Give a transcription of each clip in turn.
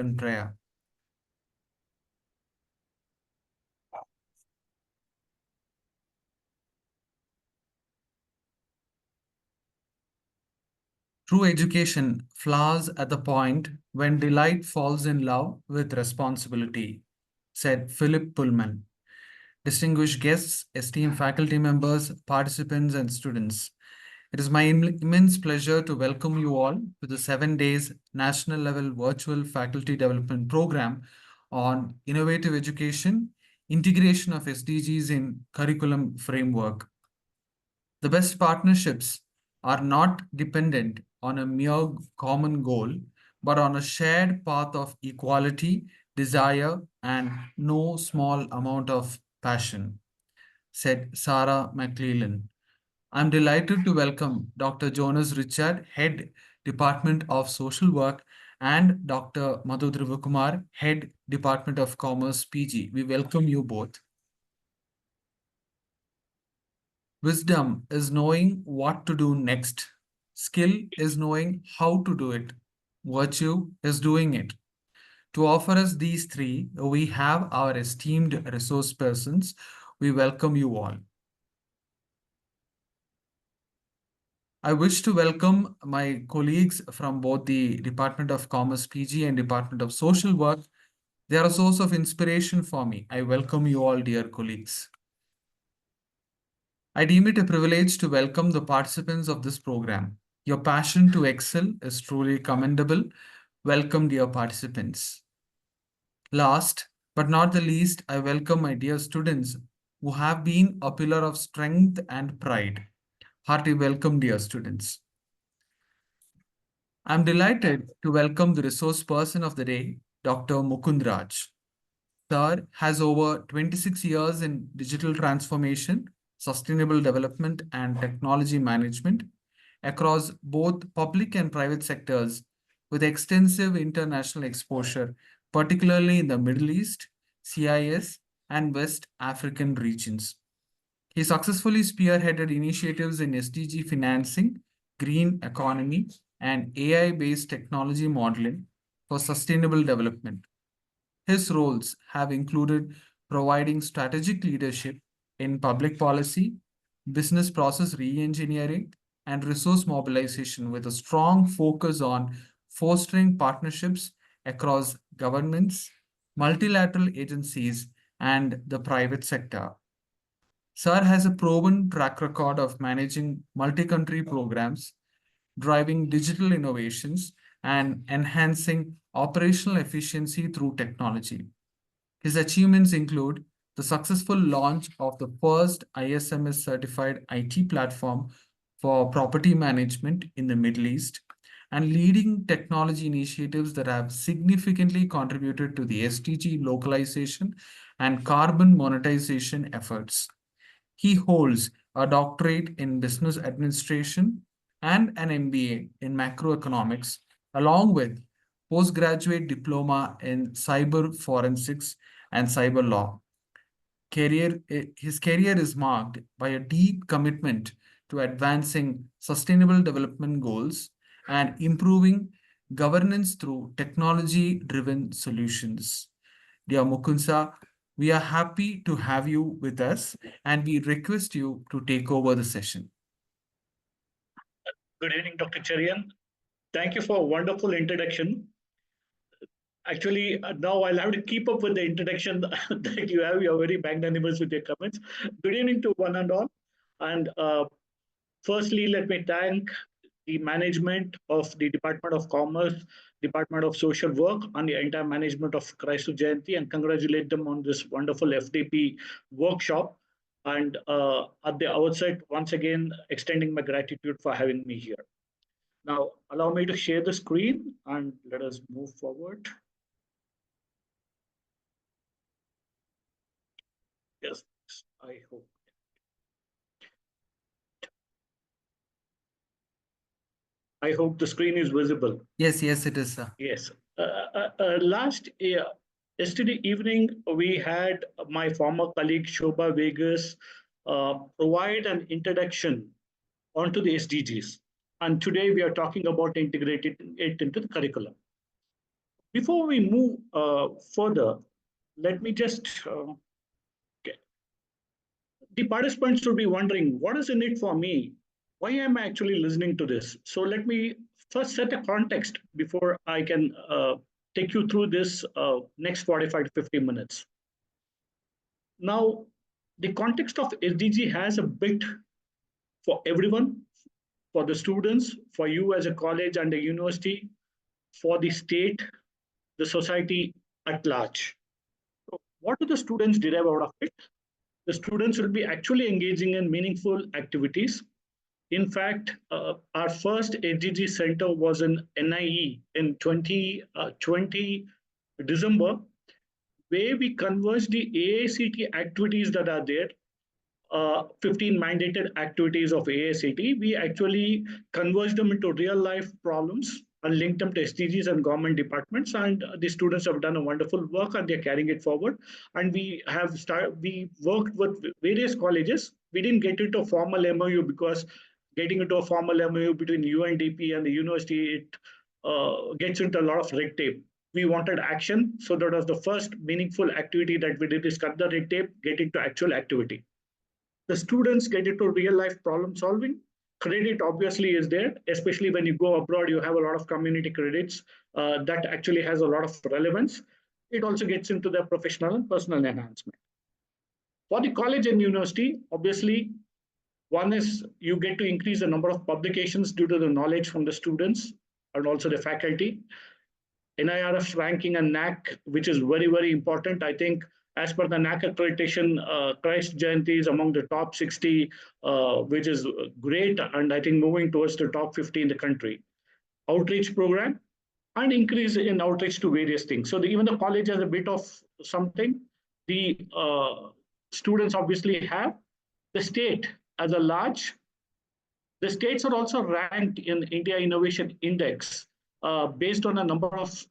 in prayer. True education flowers at the point when delight falls in love with responsibility, said Philip Pullman. Distinguished guests, esteemed faculty members, participants, and students. It is my immense pleasure to welcome you all to the 7 days national level virtual faculty development program on innovative education, integration of SDGs in curriculum framework. The best partnerships are not dependent on a mere common goal, but on a shared path of equality, desire, and no small amount of passion, said Sarah McClellan. I'm delighted to welcome Dr. Jonas Richard, Head Department of Social Work, and Dr. Madhu Dhruvakumar, Head Department of Commerce, PG. We welcome you both. Wisdom is knowing what to do next. Skill is knowing how to do it. Virtue is doing it. To offer us these three, we have our esteemed resource persons. We welcome you all. I wish to welcome my colleagues from both the Department of Commerce PG and Department of Social Work. They are a source of inspiration for me. I welcome you all, dear colleagues. I deem it a privilege to welcome the participants of this program. Your passion to excel is truly commendable. Welcome, dear participants. Last but not the least, I welcome my dear students who have been a pillar of strength and pride. Hearty welcome, dear students. I'm delighted to welcome the resource person of the day, Dr. Mukund Raj. Sir has over 26 years in digital transformation, sustainable development, and technology management across both public and private sectors with extensive international exposure, particularly in the Middle East, CIS, and West African regions. He successfully spearheaded initiatives in SDG financing, green economy, and AI-based technology modeling for sustainable development. His roles have included providing strategic leadership in public policy, business process re-engineering, and resource mobilization with a strong focus on fostering partnerships across governments, multilateral agencies, and the private sector. Sir has a proven track record of managing multi-country programs, driving digital innovations, and enhancing operational efficiency through technology. His achievements include the successful launch of the first ISMS certified IT platform for property management in the Middle East and leading technology initiatives that have significantly contributed to the SDG localization and carbon monetization efforts. He holds a doctorate in business administration and an MBA in macroeconomics, along with postgraduate diploma in cyber forensics and cyber law. His career is marked by a deep commitment to advancing sustainable development goals and improving governance through technology-driven solutions. Dear Mukunsa, we are happy to have you with us and we request you to take over the session. Good evening, Dr. Cherian. Thank you for a wonderful introduction. Actually, now I'll have to keep up with the introduction that you have. You're very magnanimous with your comments. Good evening to one and all. And firstly, let me thank the management of the Department of Commerce, Department of Social Work, and the entire management of Kristu Jayanti and congratulate them on this wonderful FDP workshop. And at the outset, once again, extending my gratitude for having me here. Now, allow me to share the screen and let us move forward. Yes, I hope. I hope the screen is visible. Yes, it is, sir. Yes. Yesterday evening, we had my former colleague Shobha Vegas provide an introduction onto the SDGs. And today we are talking about integrating it into the curriculum. Before we move further, let me just the participants should be wondering, what is in it for me? Why am I actually listening to this? So let me first set a context before I can take you through this next 45 to 50 minutes. Now, the context of SDG has a bit for everyone, for the students, for you as a college and a university, for the state, the society at large. So what do the students derive out of it? The students will be actually engaging in meaningful activities. In fact, our first SDG center was in NIE in 2020 December, where we converged the AICT activities that are there, 15 mandated activities of AICT. We actually converged them into real life problems and linked them to SDGs and government departments. And the students have done a wonderful work and they're carrying it forward. And we worked with various colleges. We didn't get into a formal MOU because getting into a formal MOU between UNDP and the university, it gets into a lot of red tape. We wanted action. So that was the first meaningful activity that we did is cut the red tape, get into actual activity. The students get into real life problem solving. Credit obviously is there, especially when you go abroad, you have a lot of community credits that actually has a lot of relevance. It also gets into their professional and personal enhancement. For the college and university, obviously, one is you get to increase the number of publications due to the knowledge from the students and also the faculty. NIRF ranking and NAC, which is very, very important. I think as per the NAC accreditation, Kristu Jayanti is among the top 60, which is great. And I think moving towards the top 50 in the country. Outreach program and increase in outreach to various things. So even the college has a bit of something. The students obviously have. The state as a large, the states are also ranked in India Innovation Index based on a number of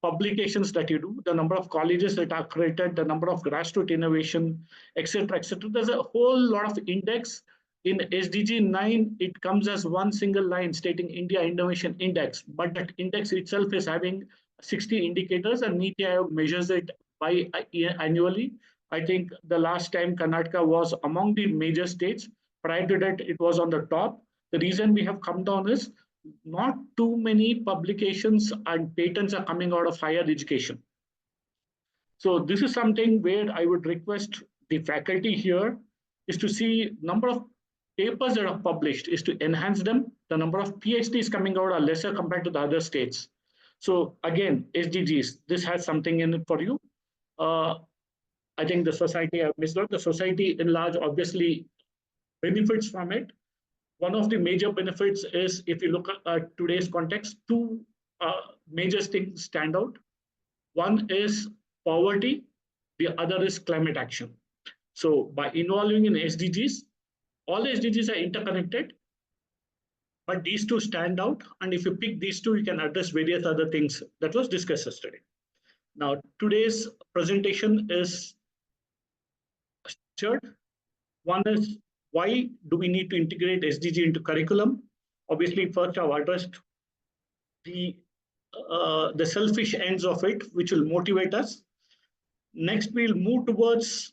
publications that you do, the number of colleges that are created, the number of grassroots innovation, etc., etc. There's a whole lot of index. In SDG 9, it comes as one single line stating India Innovation Index, but that index itself is having 60 indicators and NITI Aayog measures it annually. I think the last time Karnataka was among the major states. Prior to that, it was on the top. The reason we have come down is not too many publications and patents are coming out of higher education. So this is something where I would request the faculty here is to see number of papers that are published is to enhance them. The number of PhDs coming out are lesser compared to the other states. So again, SDGs, this has something in it for you. I think the society, I missed out, the society in large obviously benefits from it. One of the major benefits is, if you look at today's context, two major things stand out. One is poverty, the other is climate action. So by involving in SDGs, all the SDGs are interconnected, but these two stand out. And if you pick these two, you can address various other things that was discussed yesterday. Now, today's presentation is structured. One is, why do we need to integrate SDG into curriculum? Obviously, first I've addressed the selfish ends of it, which will motivate us. Next, we'll move towards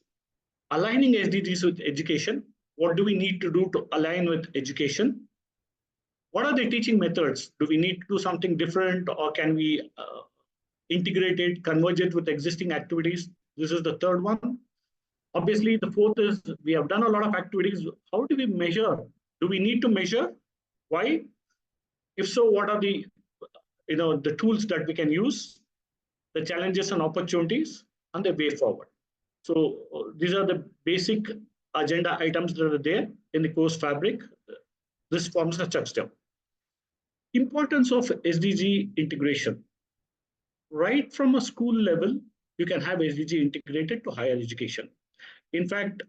aligning SDGs with education. What do we need to do to align with education? What are the teaching methods? Do we need to do something different, or can we integrate it, converge it with existing activities? This is the third one. Obviously, the fourth is, we have done a lot of activities. How do we measure? Do we need to measure? Why? If so, what are the tools that we can use, the challenges and opportunities, and the way forward? So these are the basic agenda items that are there in the course fabric. This forms a touchstone. Importance of SDG integration. Right from a school level, you can have SDG integrated to higher education. In fact,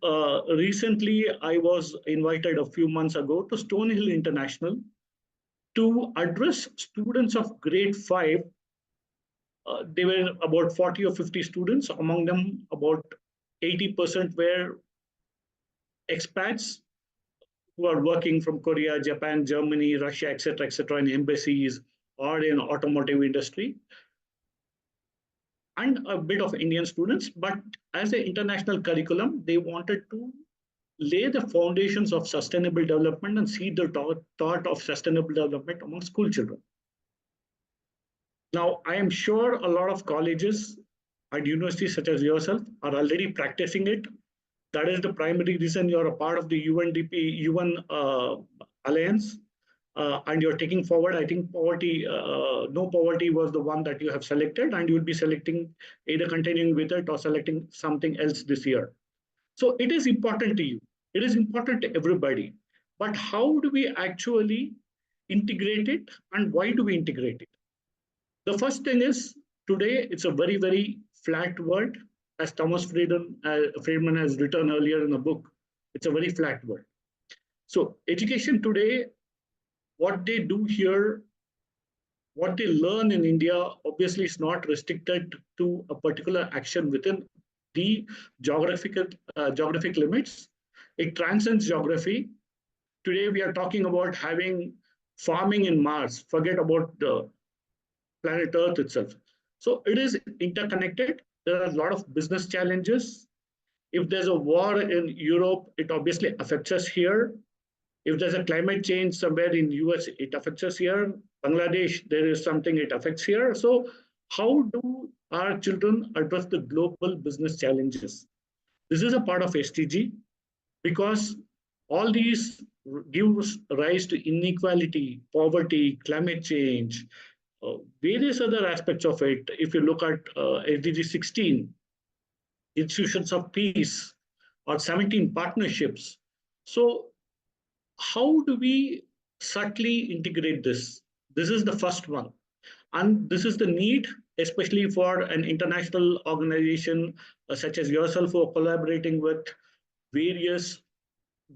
recently I was invited a few months ago to Stonehill International to address students of grade 5. They were about 40 or 50 students. Among them, about 80% were expats who are working from Korea, Japan, Germany, Russia, etc., in embassies or in automotive industry. and a bit of Indian students. But as an international curriculum, they wanted to lay the foundations of sustainable development and see the thought of sustainable development among school children. Now, I am sure a lot of colleges and universities such as yourself are already practicing it. That is the primary reason you're a part of the UNDP, UN Alliance, and you're taking forward. I think poverty, no poverty was the one that you have selected, and you'll be selecting either continuing with it or selecting something else this year. So it is important to you. It is important to everybody. But how do we actually integrate it, and why do we integrate it? The first thing is today it's a very, very flat world, as Thomas Friedman has written earlier in a book. It's a very flat world. So education today, what they do here, what they learn in India, obviously is not restricted to a particular action within the geographic limits. It transcends geography. Today we are talking about having farming in Mars. Forget about the planet Earth itself. So it is interconnected. There are a lot of business challenges. If there's a war in Europe, it obviously affects us here. If there's a climate change somewhere in US, it affects us here. Bangladesh, there is something it affects here. So how do our children address the global business challenges? This is a part of SDG because all these gives rise to inequality, poverty, climate change, various other aspects of it. If you look at SDG 16, institutions of peace, or 17 partnerships. So how do we subtly integrate this? This is the first one. And this is the need, especially for an international organization such as yourself, who are collaborating with various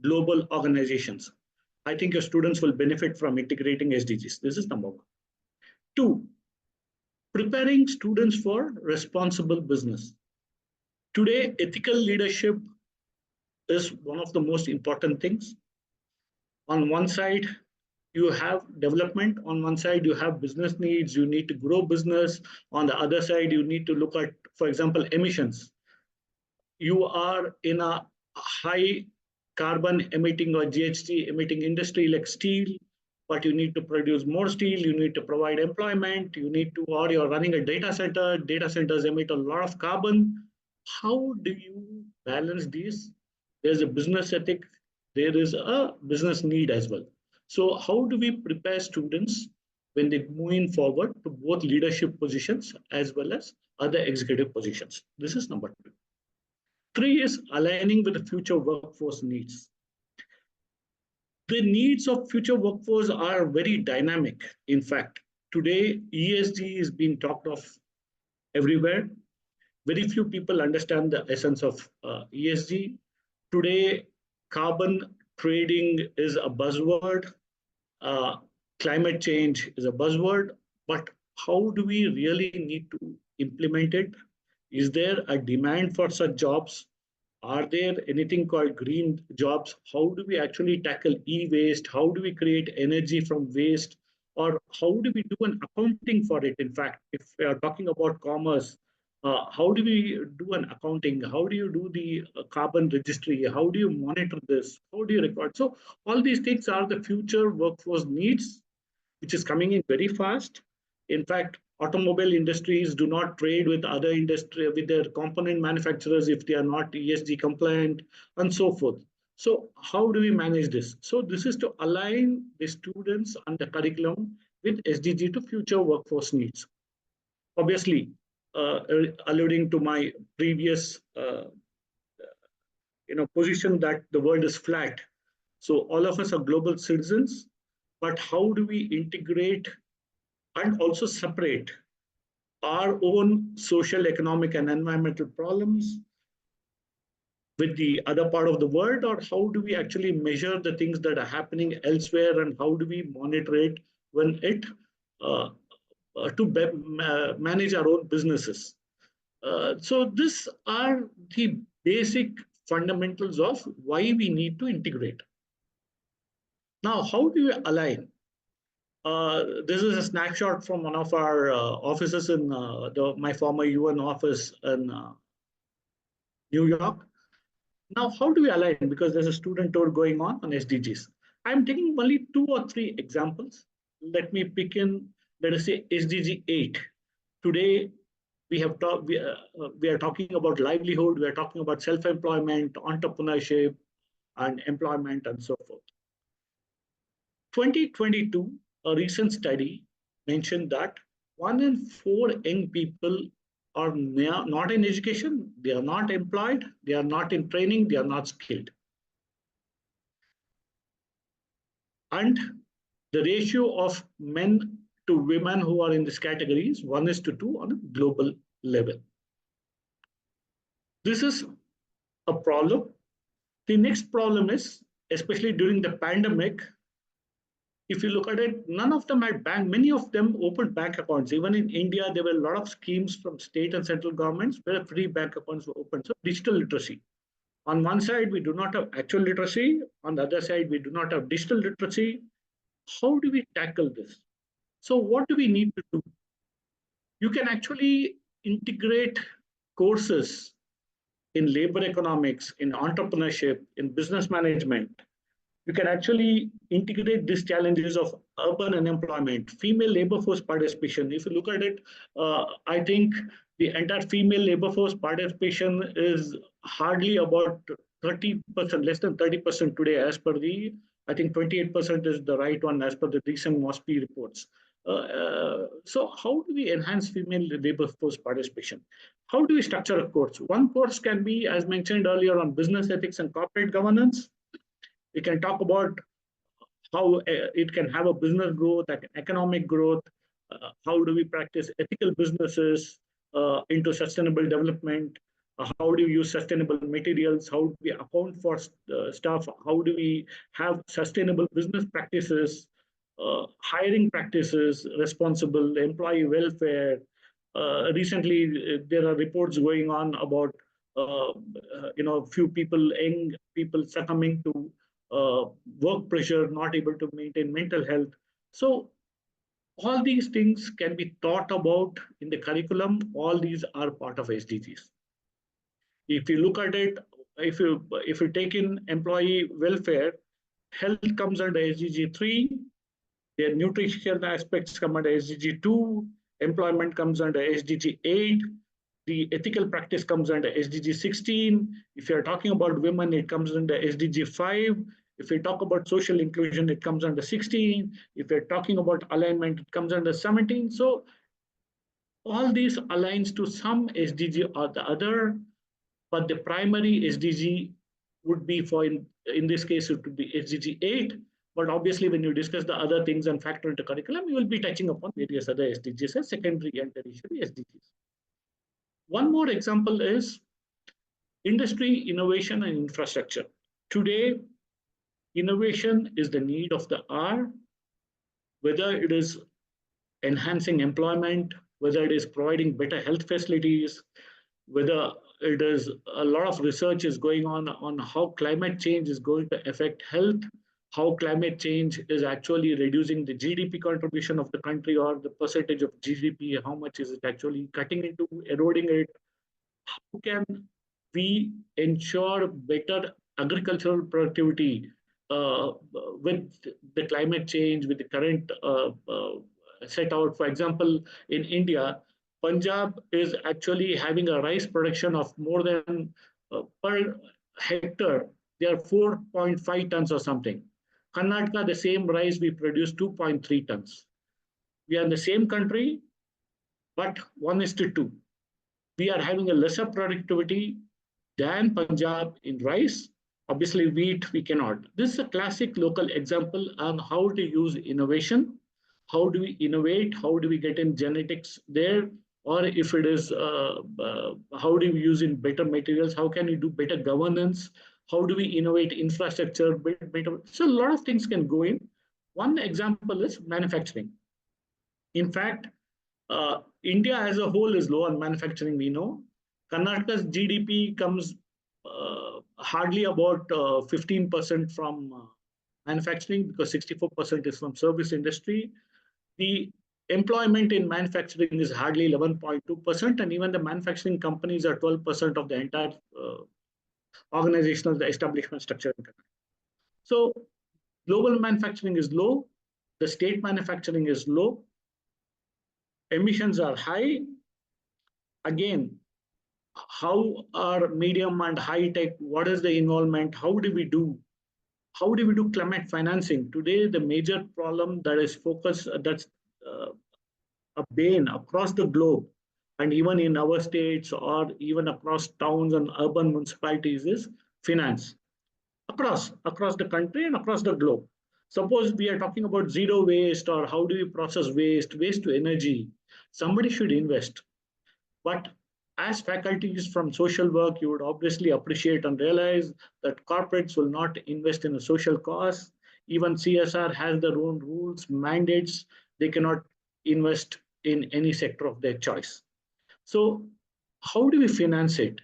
global organizations. I think your students will benefit from integrating SDGs. This is number one. Two, preparing students for responsible business. Today, ethical leadership is one of the most important things. On one side, you have development. On one side, you have business needs. You need to grow business. On the other side, you need to look at, for example, emissions. You are in a high carbon emitting or GHG emitting industry like steel, but you need to produce more steel. You need to provide employment. You need to, or you're running a data center. Data centers emit a lot of carbon. How do you balance these? There's a business ethic. There is a business need as well. So how do we prepare students when they move in forward to both leadership positions as well as other executive positions? This is number two. Three is aligning with the future workforce needs. The needs of future workforce are very dynamic. In fact, today ESG is being talked of everywhere. Very few people understand the essence of ESG. Today, carbon trading is a buzzword. Uh, Climate change is a buzzword. But how do we really need to implement it? Is there a demand for such jobs? Are there anything called green jobs? How do we actually tackle e-waste? How do we create energy from waste? Or how do we do an accounting for it? In fact, if we are talking about commerce, how do we do an accounting? How do you do the carbon registry? How do you monitor this? How do you record? So all these things are the future workforce needs, which is coming in very fast. In fact, automobile industries do not trade with other industry with their component manufacturers if they are not ESG compliant and so forth. So how do we manage this? So this is to align the students and the curriculum with SDG to future workforce needs. Obviously, alluding to my previous position that the world is flat. So all of us are global citizens, but how do we integrate and also separate our own social, economic, and environmental problems with the other part of the world? Or how do we actually measure the things that are happening elsewhere, and how do we monitor it when it to manage our own businesses? So these are the basic fundamentals of why we need to integrate. Now, how do you align? This is a snapshot from one of our offices in my former UN office in New York. Now, how do we align? Because there's a student tour going on SDGs. I'm taking only 2 or 3 examples. Let me pick in, let us say, SDG 8. Today, we are talking about livelihood, we are talking about self-employment, entrepreneurship, and employment, and so forth. 2022, a recent study mentioned that 1 in 4 young people are not in education, they are not employed, they are not in training, they are not skilled. And the ratio of men to women who are in this category is 1:2 on a global level. This is a problem. The next problem is, especially during the pandemic, if you look at it, none of them had bank, many of them opened bank accounts. Even in India, there were a lot of schemes from state and central governments where free bank accounts were opened. So digital literacy. On one side, we do not have actual literacy. On the other side, we do not have digital literacy. How do we tackle this? So what do we need to do? You can actually integrate courses in labor economics, in entrepreneurship, in business management. You can actually integrate these challenges of urban unemployment, female labor force participation. If you look at it, I think the entire female labor force participation is hardly about 30%, less than 30% today, as per the, I think 28% is the right one, as per the recent MOSPI reports. So how do we enhance female labor force participation? How do we structure a course? One course can be, as mentioned earlier, on business ethics and corporate governance. We can talk about how it can have a business growth, economic growth. How do we practice ethical businesses into sustainable development? How do we use sustainable materials? How do we account for stuff? How do we have sustainable business practices, hiring practices, responsible employee welfare? Recently, there are reports going on about few people, young people succumbing to work pressure, not able to maintain mental health. So all these things can be taught about in the curriculum. All these are part of SDGs. If you look at it, if you take in employee welfare, health comes under SDG 3, their nutrition aspects come under SDG 2, employment comes under SDG 8, the ethical practice comes under SDG 16. If you're talking about women, it comes under SDG 5. If we talk about social inclusion, it comes under 16. If we're talking about alignment, it comes under 17. So all these aligns to some SDG or the other, but the primary SDG would be for, in this case, it would be SDG 8. But obviously, when you discuss the other things and factor into curriculum, you will be touching upon various other SDGs as secondary and tertiary SDGs. One more example is industry, innovation, and infrastructure. Today, innovation is the need of the hour, whether it is enhancing employment, whether it is providing better health facilities, whether it is a lot of research is going on how climate change is going to affect health, how climate change is actually reducing the GDP contribution of the country or the percentage of GDP, how much is it actually cutting into, eroding it. How can we ensure better agricultural productivity with the climate change, with the current set out? For example, in India, Punjab is actually having a rice production of more than per hectare, they are 4.5 tons or something. Karnataka, the same rice, we produce 2.3 tons. We are in the same country, but 1:2. We are having a lesser productivity than Punjab in rice. Obviously, wheat, we cannot. This is a classic local example on how to use innovation. How do we innovate? How do we get in genetics there? Or if it is, how do we use in better materials? How can we do better governance? How do we innovate infrastructure? So a lot of things can go in. One example is manufacturing. In fact, India as a whole is low on manufacturing, we know. Karnataka's GDP comes hardly about 15% from manufacturing because 64% is from service industry. The employment in manufacturing is hardly 11.2%, and even the manufacturing companies are 12% of the entire organizational establishment structure. So global manufacturing is low, the state manufacturing is low, emissions are high. Again, how are medium and high tech? What is the involvement? How do we do? How do we do climate financing? Today, the major problem that is focused, that's uh, a bane across the globe, and even in our states or even across towns and urban municipalities, is finance across the country and across the globe. Suppose we are talking about zero waste, or how do we process waste to energy. Somebody should invest. But as faculties from social work, you would obviously appreciate and realize that corporates will not invest in a social cause. Even CSR has their own rules, mandates. They cannot invest in any sector of their choice. So, how do we finance it?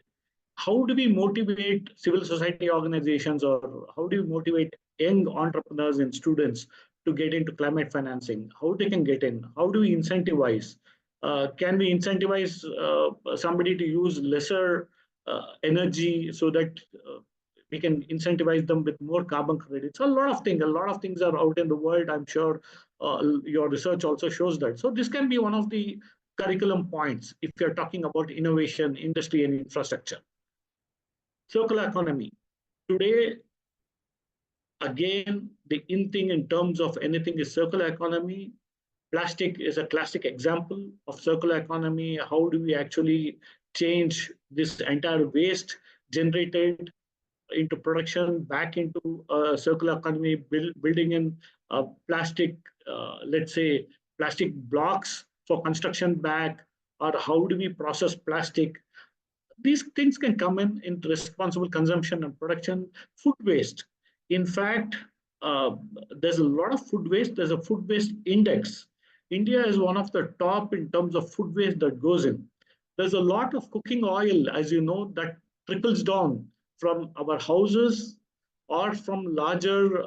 How do we motivate civil society organizations, or how do we motivate young entrepreneurs and students to get into climate financing? How they can get in? How do we incentivize? Can we incentivize somebody to use lesser energy so that we can incentivize them with more carbon credits? A lot of things are out in the world. I'm sure your research also shows that. So this can be one of the curriculum points if you're talking about innovation, industry, and infrastructure. Circular economy. Today, again, the in thing in terms of anything is circular economy. Plastic is a classic example of circular economy. How do we actually change this entire waste generated into production back into circular economy, building in plastic, let's say, plastic blocks for construction back, or how do we process plastic? These things can come in responsible consumption and production. Food waste. In fact, there's a lot of food waste. There's a food waste index. India is one of the top in terms of food waste that goes in. There's a lot of cooking oil, as you know, that trickles down from our houses or from larger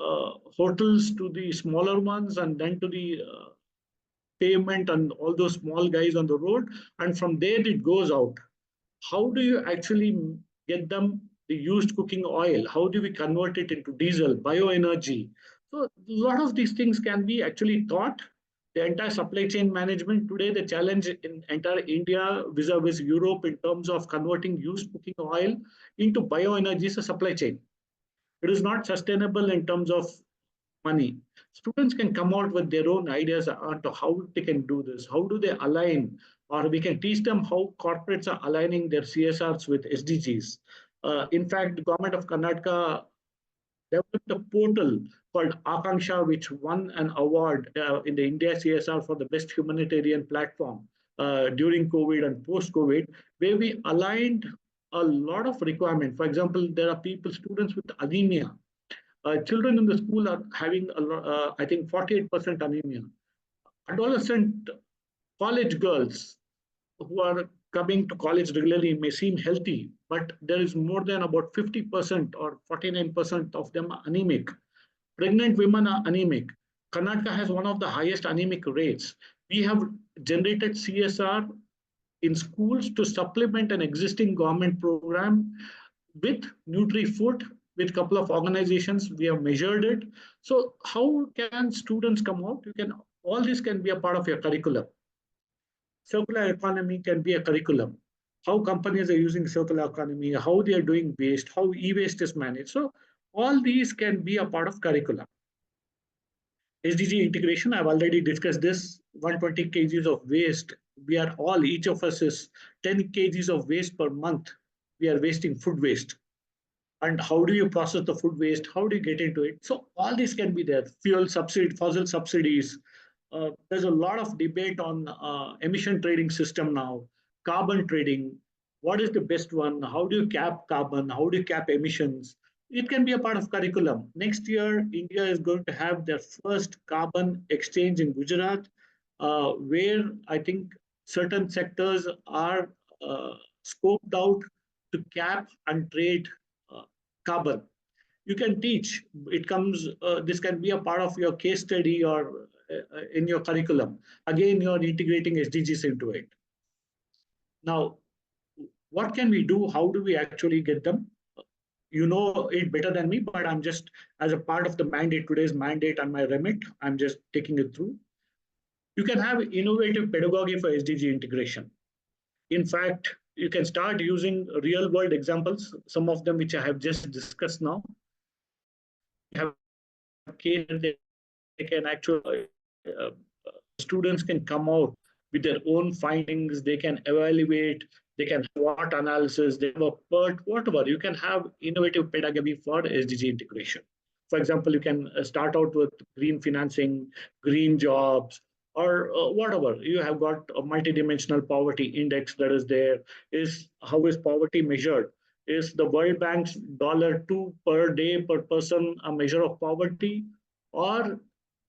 hotels to the smaller ones, and then to the pavement and all those small guys on the road. And from there, it goes out. How do you actually get them the used cooking oil? How do we convert it into diesel, bioenergy? So a lot of these things can be actually taught. The entire supply chain management today, the challenge in entire India vis-a-vis Europe in terms of converting used cooking oil into bioenergy is a supply chain. It is not sustainable in terms of money. Students can come out with their own ideas on to how they can do this. How do they align? Or we can teach them how corporates are aligning their CSRs with SDGs. In fact, the government of Karnataka developed a portal called Akanksha, which won an award in the India CSR for the best humanitarian platform during COVID and post-COVID, where we aligned a lot of requirements. For example, there are students with anemia. Children in the school are having, I think, 48% anemia. Adolescent college girls who are coming to college regularly may seem healthy, but there is more than about 50% or 49% of them are anemic. Pregnant women are anemic. Karnataka has one of the highest anemic rates. We have generated CSR in schools to supplement an existing government program with Nutri-Food, with a couple of organizations. We have measured it. So how can students come out? All this can be a part of your curriculum. Circular economy can be a curriculum. How companies are using circular economy, how they are doing waste, how e-waste is managed. So all these can be a part of curriculum. SDG integration, I've already discussed this. 120 kgs of waste. Each of us is 10 kgs of waste per month. We are wasting food waste. And how do you process the food waste? How do you get into it? So all this can be there. Fuel subsidy, fossil subsidies. There's a lot of debate on emission trading system now, carbon trading. What is the best one? How do you cap carbon? How do you cap emissions? It can be a part of curriculum. Next year, India is going to have their first carbon exchange in Gujarat, where I think certain sectors are scoped out to cap and trade carbon. You can teach. This can be a part of your case study or in your curriculum. Again, you're integrating SDGs into it. Now, what can we do? How do we actually get them? You know it better than me, but I'm just, as a part of the mandate, today's mandate and my remit, I'm just taking it through. You can have innovative pedagogy for SDG integration. In fact, you can start using real world examples, some of them which I have just discussed now. You have case they can actually, students can come out with their own findings, they can evaluate, they can have SWOT analysis, they have a PERT, whatever. You can have innovative pedagogy for SDG integration. For example, you can start out with green financing, green jobs, or whatever. You have got a multidimensional poverty index that is there. Is how is poverty measured? Is the World Bank's $2 per day per person a measure of poverty, or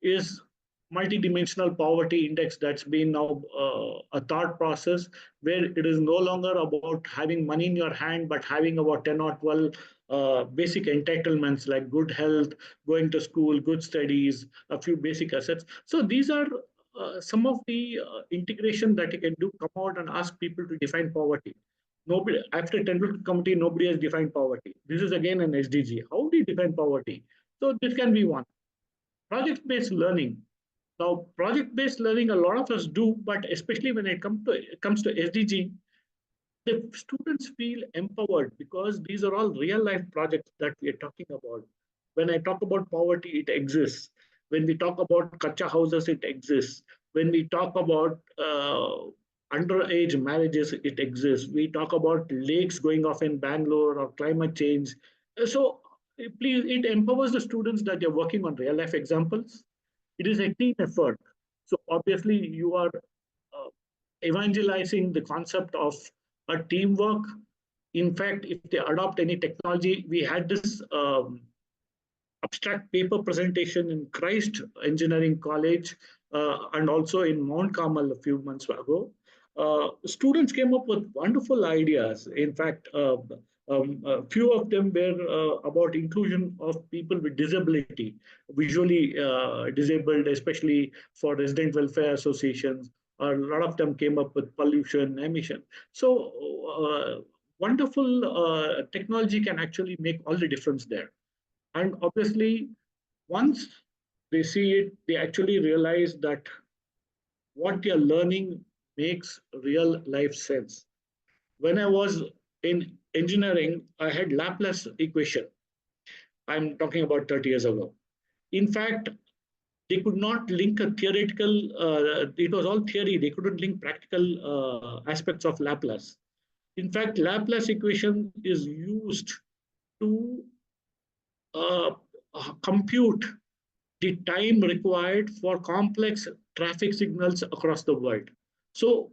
is multidimensional poverty index that's been now a thought process where it is no longer about having money in your hand, but having about 10 or 12 basic entitlements like good health, going to school, good studies, a few basic assets. So these are some of the integration that you can do. Come out and ask people to define poverty. Nobody, after Tendulkar committee, nobody has defined poverty. This is again an SDG. How do you define poverty? So this can be one. Project-based learning. Now, project-based learning, a lot of us do, but especially when it comes to SDG, the students feel empowered because these are all real-life projects that we are talking about. When I talk about poverty, it exists. When we talk about kacha houses, it exists. When we talk about underage marriages, it exists. We talk about lakes going off in Bangalore or climate change. So please, it empowers the students that they're working on real-life examples. It is a team effort. So obviously, you are uh, evangelizing the concept of a teamwork. In fact, if they adopt any technology, we had this abstract paper presentation in Christ Engineering College and also in Mount Carmel a few months ago. Students came up with wonderful ideas. In fact, a few of them were about inclusion of people with disability, visually disabled, especially for resident welfare associations. A lot of them came up with pollution, emission. So wonderful technology can actually make all the difference there. And obviously, once they see it, they actually realize that what they're learning makes real life sense. When I was in engineering, I had Laplace equation. I'm talking about 30 years ago. In fact, they could not link a theoretical, it was all theory. They couldn't link practical aspects of Laplace. In fact, Laplace equation is used to uh, compute the time required for complex traffic signals across the world. So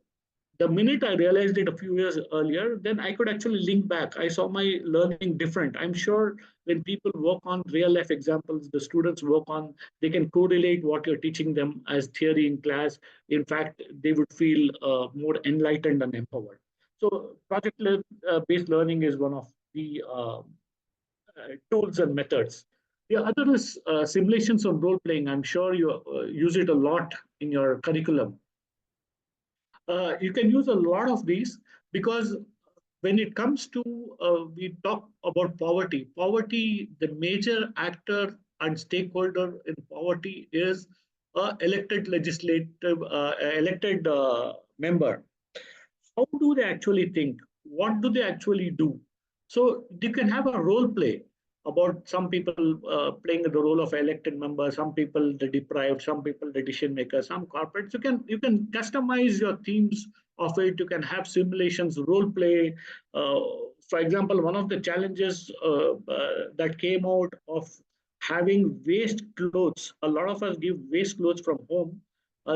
the minute I realized it a few years earlier, then I could actually link back. I saw my learning different. I'm sure when people work on real life examples, the students work on, they can correlate what you're teaching them as theory in class. In fact, they would feel more enlightened and empowered. So project-based learning is one of the tools and methods. The other is simulations of role playing. I'm sure you use it a lot in your curriculum. You can use a lot of these because when it comes to, we talk about poverty. Poverty, the major actor and stakeholder in poverty is elected legislative, elected member. How do they actually think? What do they actually do? So you can have a role play about some people playing the role of elected member, some people the deprived, some people the decision makers, some corporates. You can customize your themes of it. You can have simulations, role play. Uh, for example, one of the challenges that came out of having waste clothes. A lot of us give waste clothes from home.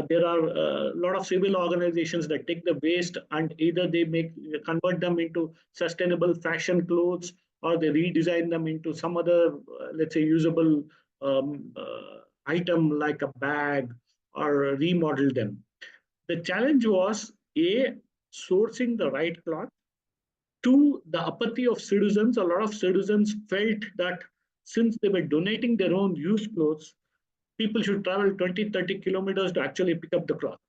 There are a lot of civil organizations that take the waste and either they convert them into sustainable fashion clothes or they redesign them into some other, let's say, usable item like a bag or remodel them. The challenge was A, sourcing the right cloth. Two, the apathy of citizens. A lot of citizens felt that since they were donating their own used clothes, people should travel 20, 30 kilometers to actually pick up the cloth.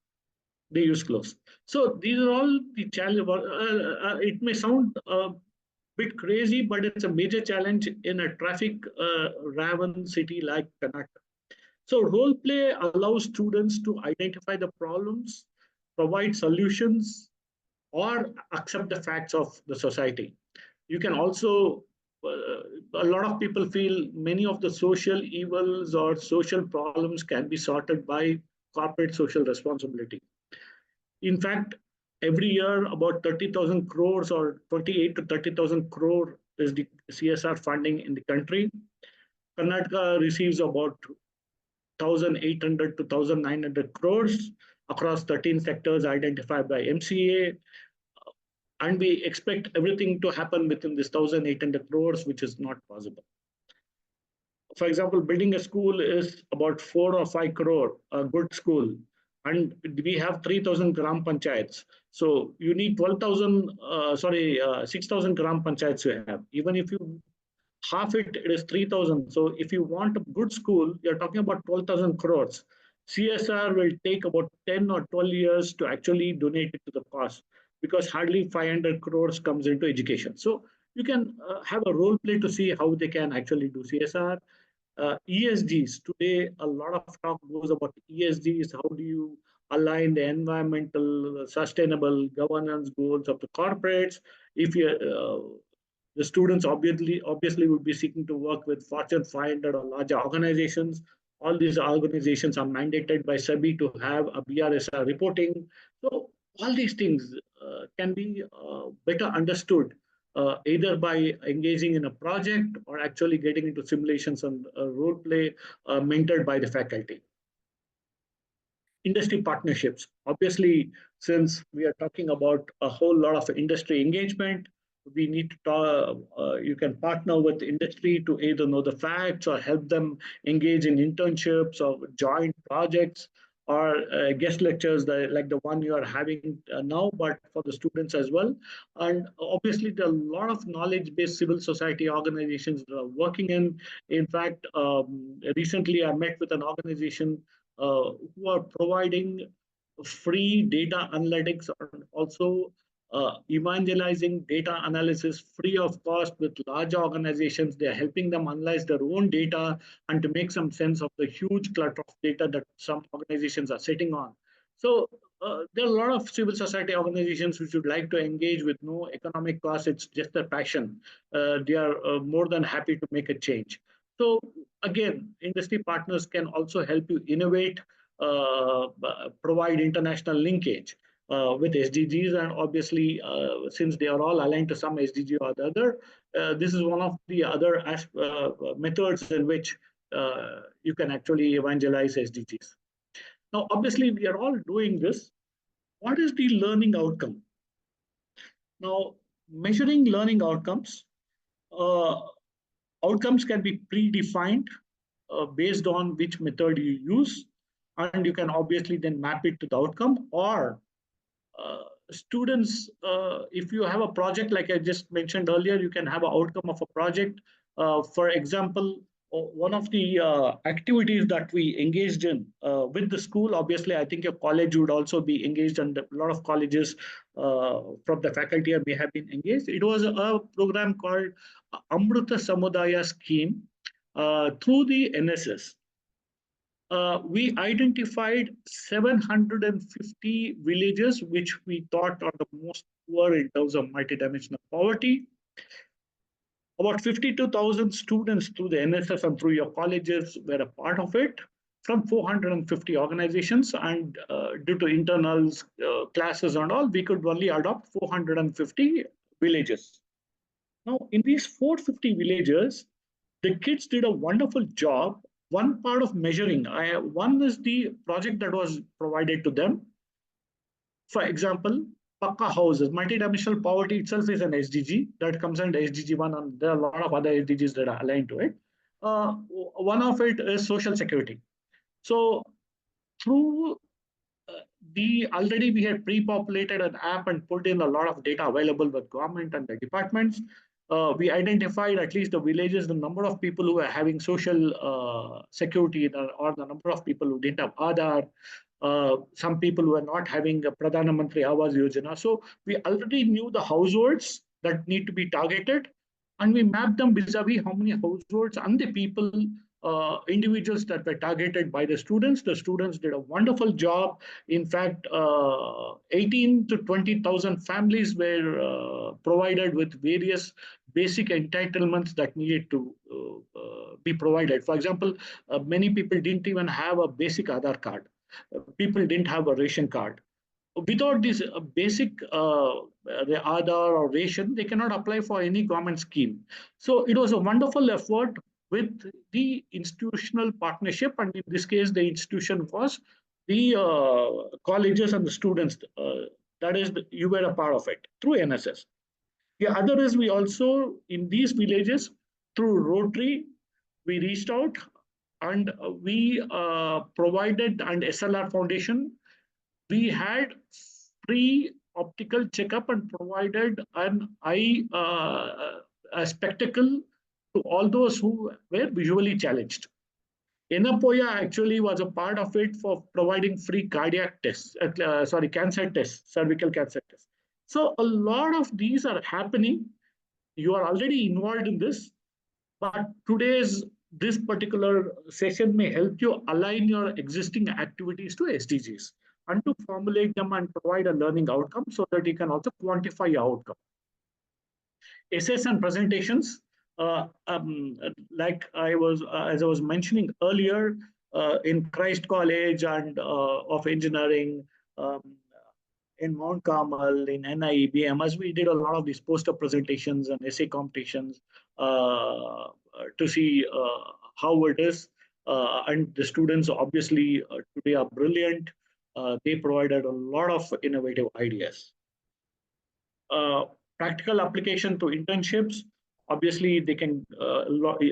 They use clothes. So these are all the challenges. It may sound a bit crazy, but it's a major challenge in a traffic raven city like Karnataka. So role play allows students to identify the problems, provide solutions, or accept the facts of the society. You can also, a lot of people feel many of the social evils or social problems can be sorted by corporate social responsibility. In fact, every year about 30,000 crores or 28 to 30,000 crore is the CSR funding in the country. Karnataka receives about 1,800 to 1,900 crores across 13 sectors identified by MCA. And we expect everything to happen within this 1,800 crores, which is not possible. For example, building a school is about 4 or 5 crore, a good school, and we have 3,000 gram panchayats. So you need 6,000 gram panchayats to have. Even if you half it is 3,000. So if you want a good school, you're talking about 12,000 crores. CSR will take about 10 or 12 years to actually donate it to the cause because hardly 500 crores comes into education. So you can have a role play to see how they can actually do CSR. ESGs, today a lot of talk goes about ESGs. How do you align the environmental, sustainable governance goals of the corporates? If you the students obviously would be seeking to work with Fortune 500 or larger organizations. All these organizations are mandated by SEBI to have a BRSR reporting. So all these things can be better understood either by engaging in a project or actually getting into simulations and role play mentored by the faculty. Industry partnerships. Obviously, since we are talking about a whole lot of industry engagement, we need to talk, you can partner with industry to either know the facts or help them engage in internships or joint projects or guest lectures like the one you are having now, but for the students as well. And obviously, there are a lot of knowledge-based civil society organizations that are working in. In fact, recently I met with an organization who are providing free data analytics and also evangelizing data analysis free of cost with large organizations. They are helping them analyze their own data and to make some sense of the huge clutter of data that some organizations are sitting on. So there are a lot of civil society organizations which would like to engage with no economic cost. It's just their passion. They are more than happy to make a change. So again, industry partners can also help you innovate, provide international linkage with SDGs, and obviously, since they are all aligned to some SDG or the other, this is one of the other methods in which you can actually evangelize SDGs. Now, obviously, we are all doing this. What is the learning outcome? Now, measuring learning uh, outcomes can be predefined based on which method you use, and you can obviously then map it to the outcome. Or students, if you have a project like I just mentioned earlier, you can have an outcome of a project. For example, one of the activities that we engaged in with the school, obviously I think your college would also be engaged, and a lot of colleges from the faculty may have been engaged. It was a program called Amruta Samudaya Scheme through the NSS. We identified 750 villages which we thought are the most poor in terms of multidimensional poverty. About 52,000 students through the NSS and through your colleges were a part of it from 450 organizations. And due to internals, classes, and all, we could only adopt 450 villages. Now, in these 450 villages, the kids did a wonderful job. One part of measuring, one is the project that was provided to them. For example, Pakka houses, multidimensional poverty itself is an SDG that comes under SDG 1, and there are a lot of other SDGs that are aligned to it. One of it is social security. So through the already we had pre-populated an app and put in a lot of data available with government and the departments. we identified at least the villages, the number of people who were having social security, or the number of people who didn't have Aadhaar, some people who were not having a Pradhana Mantri Awas Yojana. So we already knew the households that need to be targeted, and we mapped them vis-a-vis how many households and the people, individuals that were targeted by the students. The students did a wonderful job. In fact, 18 to 20,000 families were provided with various basic entitlements that needed to be provided. For example, many people didn't even have a basic Aadhaar card. People didn't have a ration card. Without this basic the Aadhaar or ration, they cannot apply for any government scheme. So it was a wonderful effort with the institutional partnership, and in this case, the institution was the colleges and the students. That is, you were a part of it through NSS. The other is, we also, in these villages, through Rotary, we reached out, and we provided, and SLR Foundation, we had free optical checkup and provided an eye a spectacle to all those who were visually challenged. Enapoya actually was a part of it for providing free cardiac tests, cancer tests, cervical cancer tests. So a lot of these are happening. You are already involved in this, but today's this particular session may help you align your existing activities to SDGs and to formulate them and provide a learning outcome so that you can also quantify your outcome. Essays and presentations, like as I was mentioning earlier, in Christ College and of Engineering, um, in Mount Carmel, in NIEBM, as we did a lot of these poster presentations and essay competitions to see how it is. And the students obviously today are brilliant. They provided a lot of innovative ideas. Practical application to internships. Obviously, they can,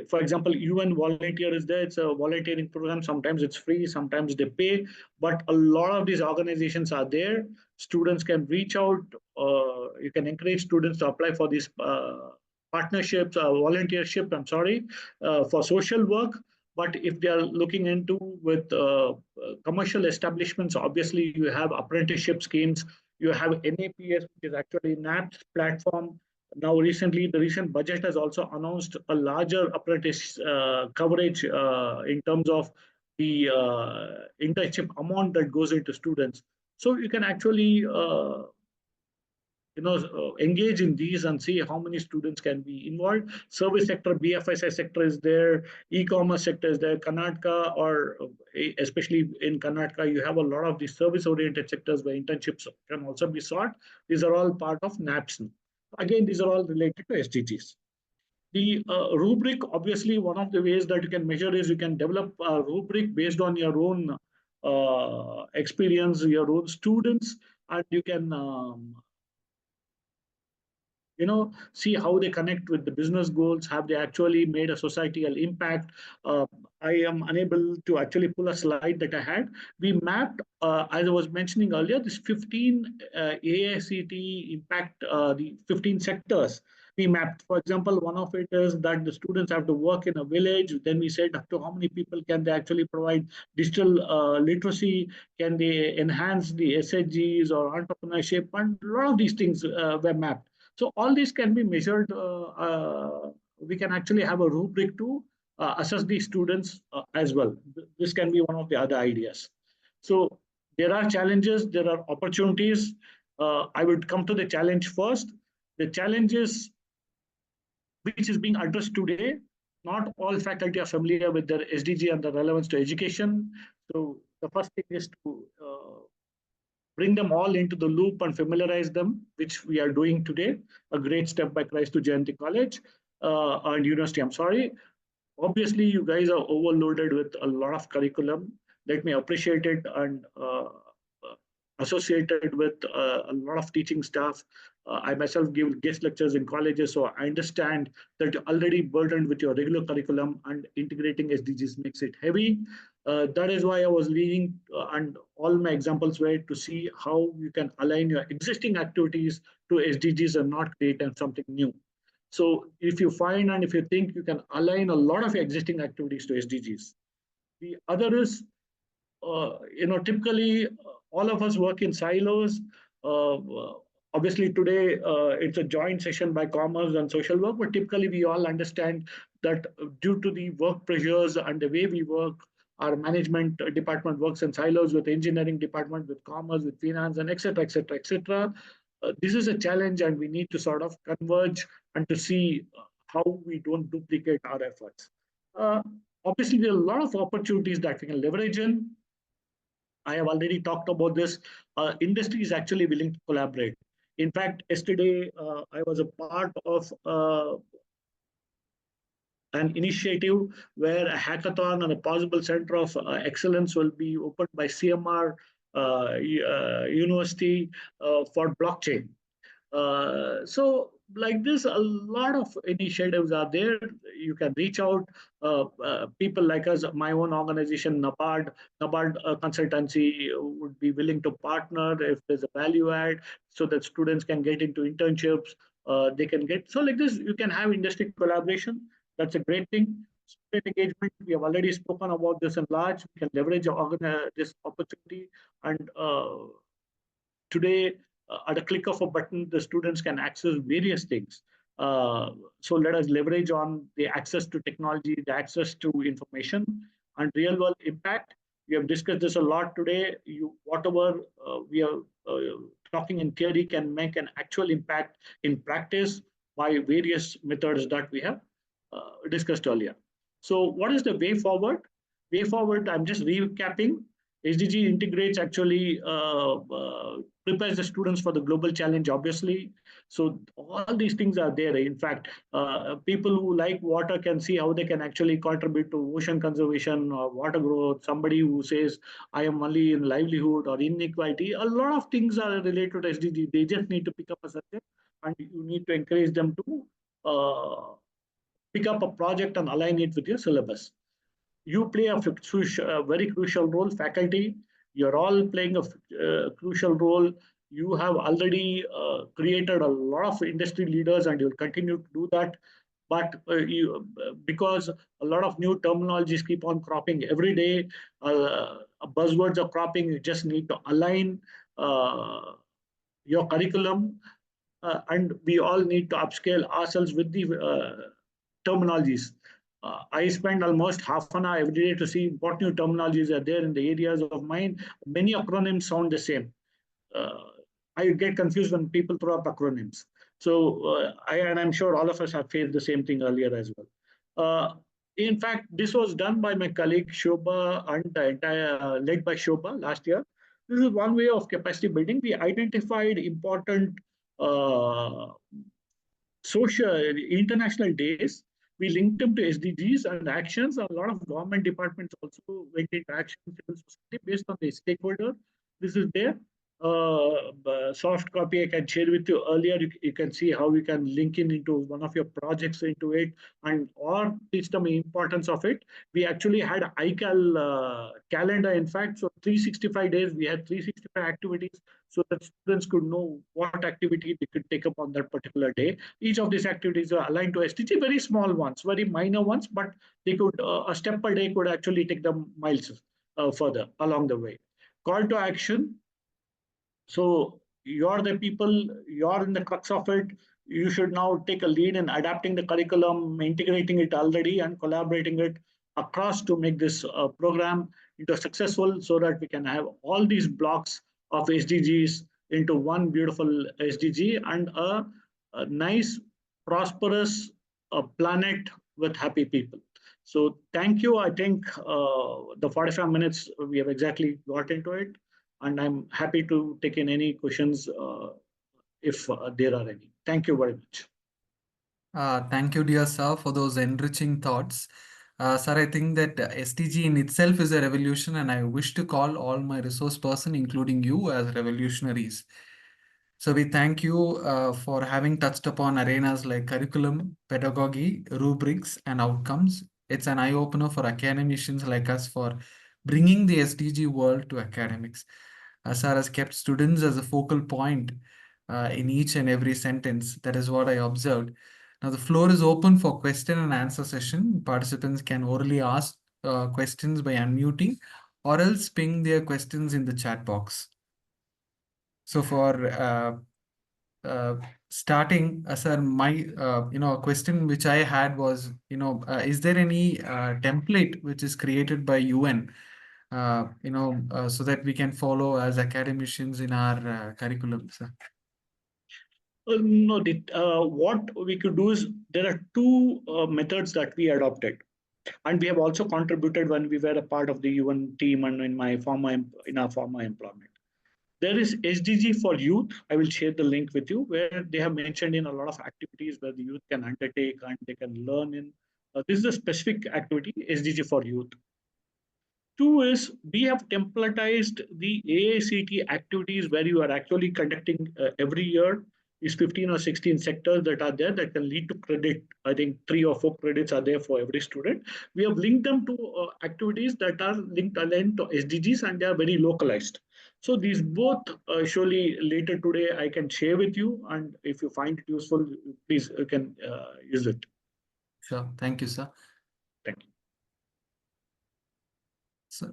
for example, UN Volunteer is there. It's a volunteering program. Sometimes it's free, sometimes they pay, but a lot of these organizations are there. Students can reach out. You can encourage students to apply for these partnerships, volunteership, I'm sorry, for social work. But if they are looking into with commercial establishments, obviously you have apprenticeship schemes. You have NAPS, which is actually NAPS platform. Now, recently, the recent budget has also announced a larger apprentice coverage in terms of the internship amount that goes into students. So you can actually engage in these and see how many students can be involved. Service sector, BFSI sector is there, e-commerce sector is there, Karnataka, or especially in Karnataka, you have a lot of these service-oriented sectors where internships can also be sought. These are all part of NAPS. Again, these are all related to SDGs. The rubric, obviously, one of the ways that you can measure is you can develop a rubric based on your own experience, your own students, and you can see how they connect with the business goals. Have they actually made a societal impact? I am unable to actually pull a slide that I had. We mapped, as I was mentioning earlier, this 15 AICT impact, the 15 sectors we mapped. For example, one of it is that the students have to work in a village. Then we said up to how many people can they actually provide digital literacy? Can they enhance the SDGs or entrepreneurship? And a lot of these things were mapped. So all these can be measured. We can actually have a rubric to assess the students as well. This can be one of the other ideas. So there are challenges, there are opportunities. I would come to the challenge first. The challenges which is being addressed today, not all faculty are familiar with their SDG and the relevance to education. So the first thing is to bring them all into the loop and familiarize them, which we are doing today. A great step by Kristu Jayanti College and University, I'm sorry. Obviously, you guys are overloaded with a lot of curriculum. Let me appreciate it, and associated with a lot of teaching staff. I myself give guest lectures in colleges, so I understand that you're already burdened with your regular curriculum, and integrating SDGs makes it heavy. That is why I was leading, and all my examples were to see how you can align your existing activities to SDGs and not create something new. So if you find and if you think you can align a lot of existing activities to SDGs. The other is, typically all of us work in silos. Obviously, today it's a joint session by commerce and social work, but typically we all understand that due to the work pressures and the way we work, our management department works in silos with engineering department, with commerce, with finance, and etc. etc. etc. This is a challenge, and we need to sort of converge and to see how we don't duplicate our efforts. Uh, Obviously, there are a lot of opportunities that we can leverage in. I have already talked about this. Industry is actually willing to collaborate. In fact, yesterday I was a part of an initiative where a hackathon and a possible center of excellence will be opened by CMR University for blockchain. So like this, a lot of initiatives are there. You can reach out. People like us, my own organization, NABARD consultancy would be willing to partner if there's a value add, so that students can get into internships. They can get, so like this. You can have industry collaboration. That's a great thing. Student engagement. We have already spoken about this in large. We can leverage this opportunity and. Today, at a click of a button, the students can access various things. So let us leverage on the access to technology, the access to information, and real world impact. We have discussed this a lot today. Whatever we are talking in theory can make an actual impact in practice by various methods that we have discussed earlier. So, what is the way forward? Way forward, I'm just recapping. SDG integrates actually prepares the students for the global challenge, obviously. So all these things are there. In fact, people who like water can see how they can actually contribute to ocean conservation or water growth. Somebody who says, I am only in livelihood or inequality, a lot of things are related to SDG. They just need to pick up a subject and you need to encourage them to pick up a project and align it with your syllabus. You play a very crucial role. Faculty, you're all playing a crucial role. You have already created a lot of industry leaders and you'll continue to do that. But because a lot of new terminologies keep on cropping every day, buzzwords are cropping, you just need to align your curriculum, and we all need to upscale ourselves with the terminologies. I spend almost half an hour every day to see what new terminologies are there in the areas of mine. Many acronyms sound the same. Uh, I get confused when people throw up acronyms. So, and I'm sure all of us have faced the same thing earlier as well. In fact, this was done by my colleague Shobha and the entire led by Shobha last year. This is one way of capacity building. We identified important uh, social international days. We linked them to SDGs and actions. A lot of government departments also went into action, civil society based on the stakeholder. This is there. Soft copy I can share with you earlier. You can see how you can link in into one of your projects into it and or teach them the importance of it. We actually had ICAL calendar, in fact. So 365 days, we had 365 activities so that students could know what activity they could take up on that particular day. Each of these activities are aligned to SDG, very small ones, very minor ones, but they could, a step per day could actually take them miles further along the way. Call to action. So you're the people, you're in the crux of it. You should now take a lead in adapting the curriculum, integrating it already, and collaborating it across to make this program into successful so that we can have all these blocks of SDGs into one beautiful SDG and a nice, prosperous planet with happy people. So thank you. I think the 45 minutes we have exactly got into it and I'm happy to take in any questions if there are any. Thank you very much. Thank you, dear sir, for those enriching thoughts. Sir, I think that SDG in itself is a revolution, and I wish to call all my resource person, including you, as revolutionaries. So we thank you for having touched upon arenas like curriculum, pedagogy, rubrics, and outcomes. It's an eye-opener for academicians like us for bringing the SDG world to academics. Sir has kept students as a focal point in each and every sentence. That is what I observed. Now the floor is open for question and answer session. Participants can orally ask questions by unmuting or else ping their questions in the chat box. So for starting, sir, my question which I had was, is there any template which is created by UN, so that we can follow as academicians in our curriculum, sir? No, what we could do is there are two methods that we adopted, and we have also contributed when we were a part of the UN team and in our former employment. There is SDG for youth. I will share the link with you where they have mentioned in a lot of activities where the youth can undertake and they can learn in. This is a specific activity, SDG for youth. Two is we have templatized the AICT activities where you are actually conducting every year. Is 15 or 16 sectors that are there that can lead to credit. I think 3 or 4 credits are there for every student. We have linked them to activities that are linked aligned to SDGs and they are very localized. So these both surely later today I can share with you, and if you find it useful, please you can use it. Sure. Thank you, sir. Thank you. So,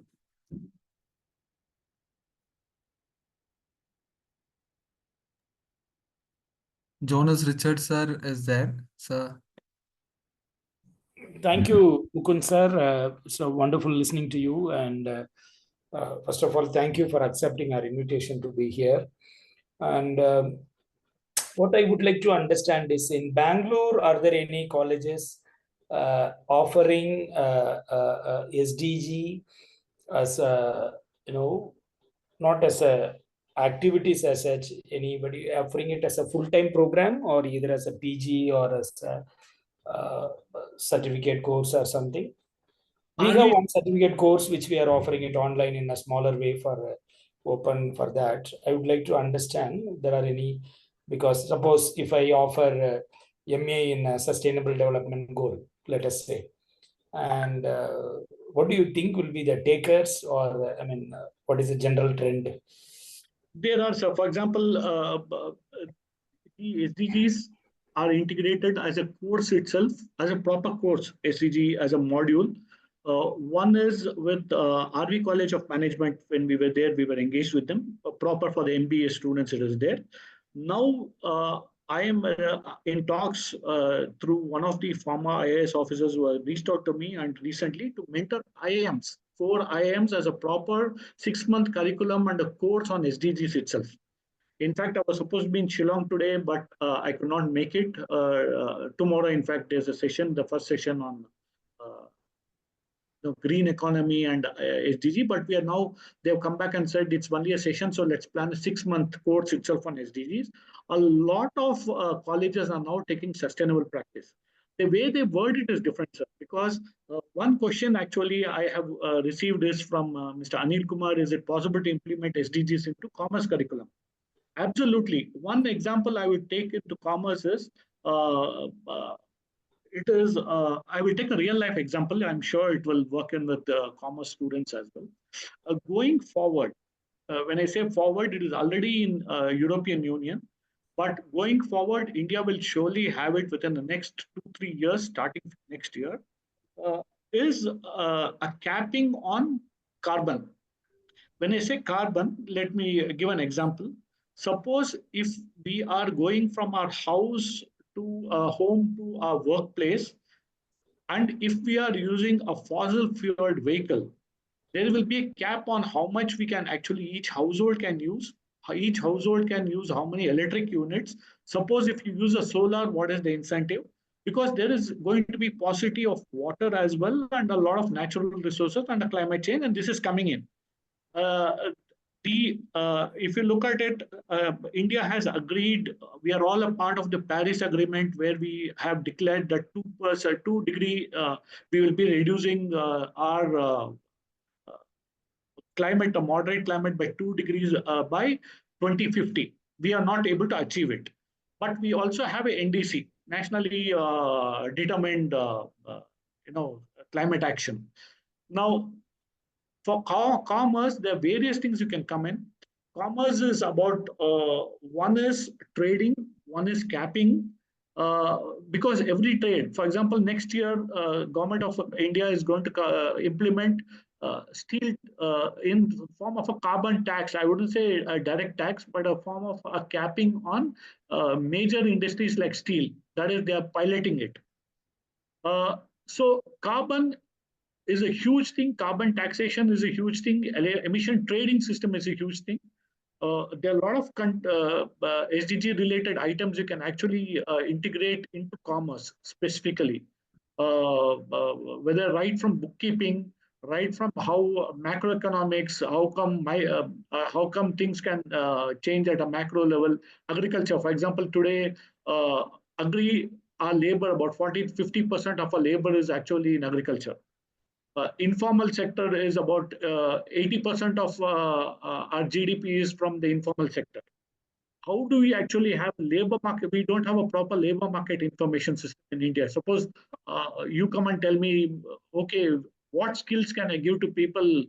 Jonas Richard, sir, is there, sir? Thank you, Mukund sir. It's wonderful listening to you. And first of all, thank you for accepting our invitation to be here. And what I would like to understand is, in Bangalore, are there any colleges offering SDG as a, not as a activities as such, anybody offering it as a full-time program or either as a PG or as a certificate course or something? We have one certificate course which we are offering it online in a smaller way for open for that. I would like to understand there are any, because suppose if I offer MA in a sustainable development goal, let us say, and what do you think will be the takers, or what is the general trend? There are, so for example, the SDGs are integrated as a course itself, as a proper course, SDG as a module. One is with RV College of Management. When we were there, we were engaged with them. Proper for the MBA students, it is there. Now, I am in talks through one of the former IAS officers who have reached out to me and recently to mentor IIMs, 4 IIMs as a proper 6-month curriculum and a course on SDGs itself. In fact, I was supposed to be in Shillong today, but I could not make it. Tomorrow, in fact, there's a session, the first session on green economy and SDG, but we are now, they've come back and said it's only a session, so let's plan a 6-month course itself on SDGs. A lot of colleges are now taking sustainable practice. The way they word it is different, sir, because one question actually I have received is from Mr. Anil Kumar, is it possible to implement SDGs into commerce curriculum? Absolutely. One example I would take into commerce is I will take a real life example. I'm sure it will work in with commerce students as well. Going forward, when I say forward, it is already in European Union, but going forward, India will surely have it within the next 2-3 years, starting next year, is a capping on carbon. When I say carbon, let me give an example. Suppose if we are going from our house to home to our workplace, and if we are using a fossil fueled vehicle, there will be a cap on how much we can actually, each household can use. Each household can use how many electric units. Suppose if you use a solar, what is the incentive? Because there is going to be paucity of water as well and a lot of natural resources and a climate change, and this is coming in. If you look at it, India has agreed. We are all a part of the Paris Agreement, where we have declared that 2 degree we will be reducing our climate, a moderate climate, by 2 degrees by 2050. We are not able to achieve it, but we also have a NDC, nationally determined, climate action. Now, for commerce, there are various things you can come in. Commerce is about one is trading, one is capping, because every trade, for example, next year, government of India is going to implement steel in form of a carbon tax. I wouldn't say a direct tax, but a form of a capping on major industries like steel. That is, they are piloting it. So carbon is a huge thing. Carbon taxation is a huge thing. Emission trading system is a huge thing. There are a lot of SDG related items you can actually integrate into commerce specifically, whether right from bookkeeping, right from how macroeconomics, how come things can change at a macro level. Agriculture, for example, today, agri our labor, about 40-50% of our labor is actually in agriculture. Informal sector is about 80% of our GDP is from the informal sector. How do we actually have labor market? We don't have a proper labor market information system in India. Suppose you come and tell me, okay, what skills can I give to people,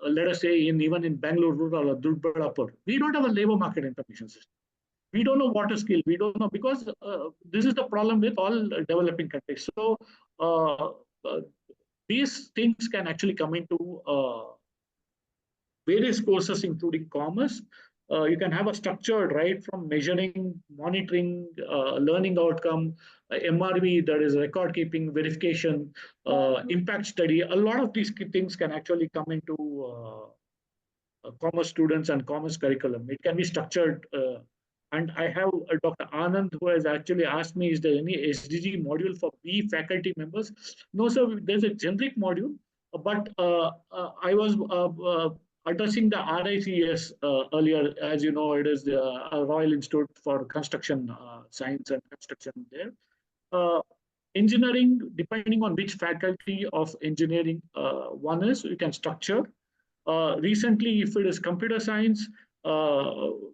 let us say even in Bangalore rural or Dulbadapur? We don't have a labor market information system. We don't know what a skill. We don't know, because this is the problem with all developing countries. So these things can actually come into various courses, including commerce. You can have a structured, right, from measuring, monitoring, learning outcome, MRV, that is record keeping, verification, impact study. A lot of these things can actually come into commerce students and commerce curriculum. It can be structured. And I have Dr. Anand, who has actually asked me, is there any SDG module for B faculty members? No, sir, there's a generic module, but I was addressing the RICS earlier. As you know, it is the Royal Institute for Construction Science and Construction there. Engineering, depending on which faculty of engineering one is, you can structure. Recently, if it is computer science,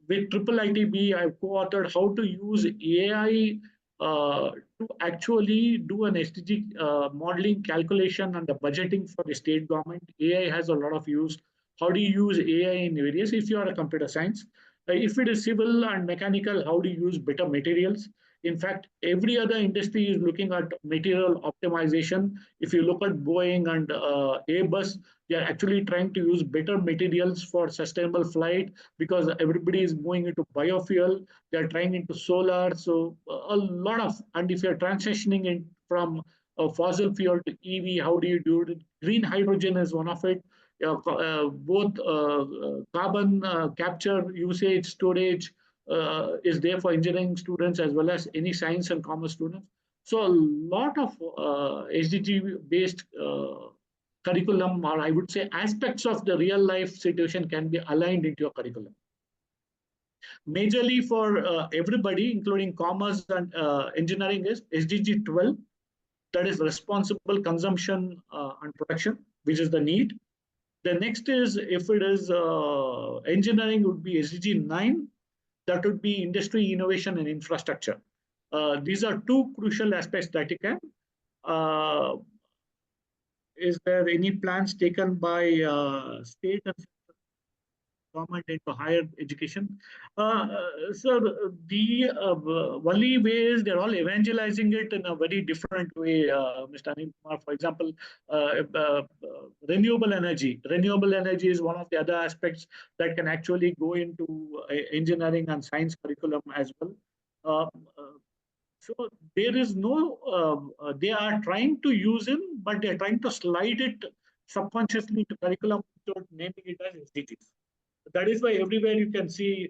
with Triple ITB, I've co-authored how to use AI to actually do an SDG modeling, calculation, and the budgeting for the state government. AI has a lot of use. How do you use AI in various? If you are a computer science, if it is civil and mechanical, how do you use better materials? In fact, every other industry is looking at material optimization. If you look at Boeing and Airbus, they are actually trying to use better materials for sustainable flight, because everybody is moving into biofuel. They are trying into solar. So a lot of, and if you're transitioning in from fossil fuel to EV, how do you do it? Green hydrogen is one of it. Both carbon capture, usage, storage is there for engineering students as well as any science and commerce students. So a lot of SDG based curriculum, or I would say aspects of the real life situation, can be aligned into your curriculum. Majorly for everybody, including commerce and engineering, is SDG 12, that is responsible consumption and production, which is the need. The next is, if it is engineering, would be SDG 9, that would be industry, innovation, and infrastructure. These are two crucial aspects that you can. Is there any plans taken by state and government into higher education? Sir, the only way is they're all evangelizing it in a very different way, Mr. Anil Kumar. For example, renewable energy. Renewable energy is one of the other aspects that can actually go into engineering and science curriculum as well. So there is no, they are trying to use it, but they're trying to slide it subconsciously to curriculum without naming it as SDGs. That is why everywhere you can see